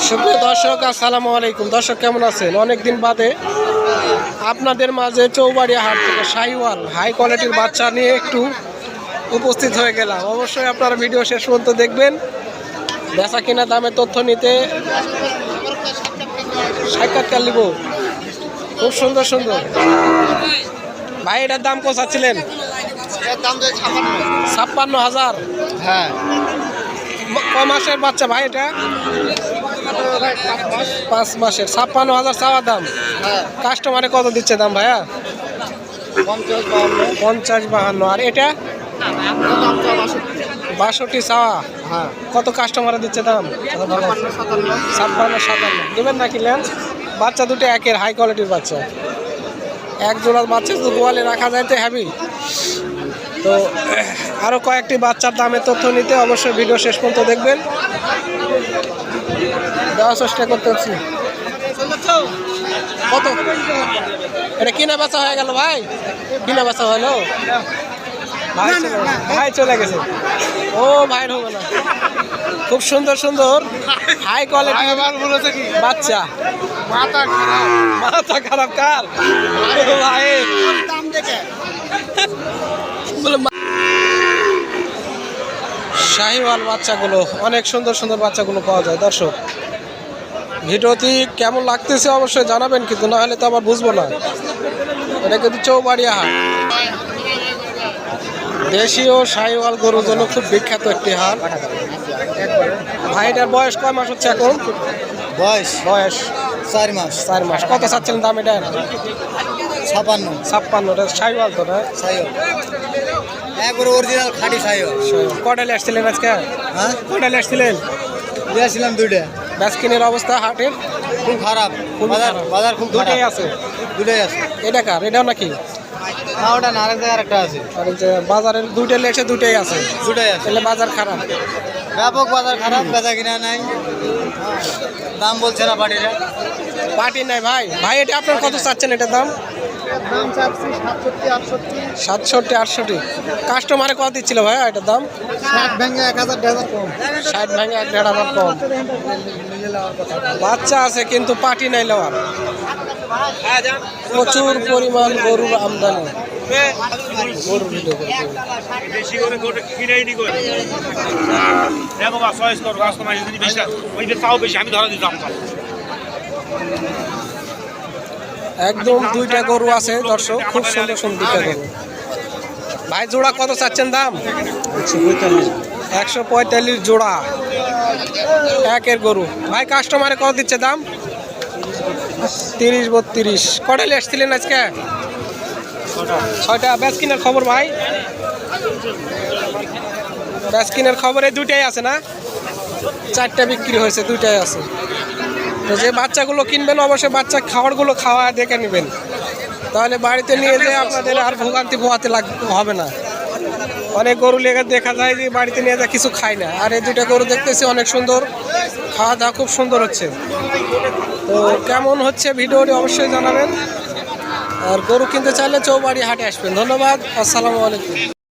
সুপ্রিয় দর্শক, আসসালামু আলাইকুম। দর্শক কেমন আছেন? অনেকদিন বাদে আপনাদের মাঝে চৌবাড়িয়া হাট থেকে শাহিওয়াল হাই কোয়ালিটির বাচ্চা নিয়ে একটু উপস্থিত হয়ে গেলাম। অবশ্যই আপনারা ভিডিও শেষ পর্যন্ত দেখবেন। বেচা কিনা দামের তথ্য নিতে সাক্ষাৎকার নিব। খুব সুন্দর সুন্দর ভাই, এটার দাম কত চাচ্ছিলেন? 56,000। হ্যাঁ, কয় মাসের বাচ্চা ভাই এটা? 5 মাসের। 56,000 চাওয়া দাম। কাস্টমারে কত দিচ্ছে দাম ভাইয়া? 50-52। আর এটা 62 চাওয়া। কত কাস্টমারে দিচ্ছে দাম? 56-57 দেবেন নাকি লেন্স? বাচ্চা দুটো একের হাই কোয়ালিটির বাচ্চা। এক জোড়া বাচ্চা শুধু গোয়ালে রাখা যায় তো হ্যাভি। তো আরও কয়েকটি বাচ্চার দামের তথ্য নিতে অবশ্যই ভিডিও শেষ পর্যন্ত দেখবেন। দেওয়ার চেষ্টা করতেছি। কত এটা কিনা বেচা হয়ে গেল ভাই? কিনা বেচা হলো? ভাই চলে গেছে। ও ভাইয়ের হবে না। খুব সুন্দর সুন্দর হাই কোয়ালিটি বাচ্চা। মাথা খারাপ কার ভাই? শাহিওয়াল বাচ্চাগুলো, অনেক সুন্দর সুন্দর বাচ্চাগুলো পাওয়া যায়। দর্শক ভিডিওটি কেমন লাগতেছে অবশ্যই জানাবেন, কিন্তু না হলে তো আবার বুঝবো না। এটা কিন্তু চৌবাড়িয়া হাট। দেশীয় শাহিওয়াল গরুর জন্য খুব বিখ্যাত একটি হাট। ভাই এটার বয়স কয় মাস হচ্ছে এখন? বয়স 4 মাস। 4 মাস। কত চাচ্ছিলেন দাম এটা? 56। এটা শাহিওয়াল তো না? একবারে অরিজিনাল খাঁটি শাহিওয়াল। কটালে আসছিলেন আজকে? হ্যাঁ, কটালে আসছিলেন? দিয়েছিলাম 2টা। ব্যাসকিনের অবস্থা হাটের খুব খারাপ। বাজার খুব দুটাই আছে। দুটাই আছে। এটা কার? এটাও নাকি? না, ওটা না, আরেক জায়গায় একটা আছে। আর এই যে বাজারের দুইটা লেসে দুটাই আছে। দুটাই আছে। তাহলে বাজার খারাপ। ব্যাপক বাজার খারাপ, বেচা কিনা নাই। দাম বলছে না পার্টিরা। পার্টি নাই ভাই। ভাই এটা আপনার কত চাচ্ছেন এটার দাম? দাম চাচ্ছি 67-68। কাস্টমারে কত দিচ্ছিল ভাই এটার দাম? 60 ভেঙে 1,000 কম। 60 ভেঙে 1,500 কম। বাচ্চা আছে কিন্তু পার্টি নাই লওয়ার। প্রচুর পরিমাণ গরুর আমদানি। গরুর ভিডিও একদম দুইটা গরু আছে দর্শক, খুব সুন্দর সুন্দর দুইটা গরু। ভাই জোড়া কত চাচ্ছেন দাম? 145 জোড়া একের গরু। ভাই কাস্টমারে কত দিচ্ছে দাম? 30-32। কটালে আসছিলেন আজকে? 6টা। ব্যাসকিনের খবর ভাই? ব্যাসকিনের খবরে দুইটাই আছে না? 4টা বিক্রি হয়েছে, দুইটাই আছে। তো যে বাচ্চাগুলো কিনবেন অবশ্যই বাচ্চা খাবারগুলো খাওয়া দেখে নেবেন, তাহলে বাড়িতে নিয়ে যেয়ে আপনাদের আর ভোগান্তি পোহাতে হবে না। অনেক গরু লেগে দেখা যায় যে বাড়িতে নিয়ে যা কিছু খায় না। আর এই দুইটা গরু দেখতেছি অনেক সুন্দর, খাওয়া দাওয়া খুব সুন্দর হচ্ছে। তো কেমন হচ্ছে ভিডিওটি অবশ্যই জানাবেন। আর গরু কিনতে চাইলে চৌবাড়ি হাটে আসবেন। ধন্যবাদ। আসসালামু আলাইকুম।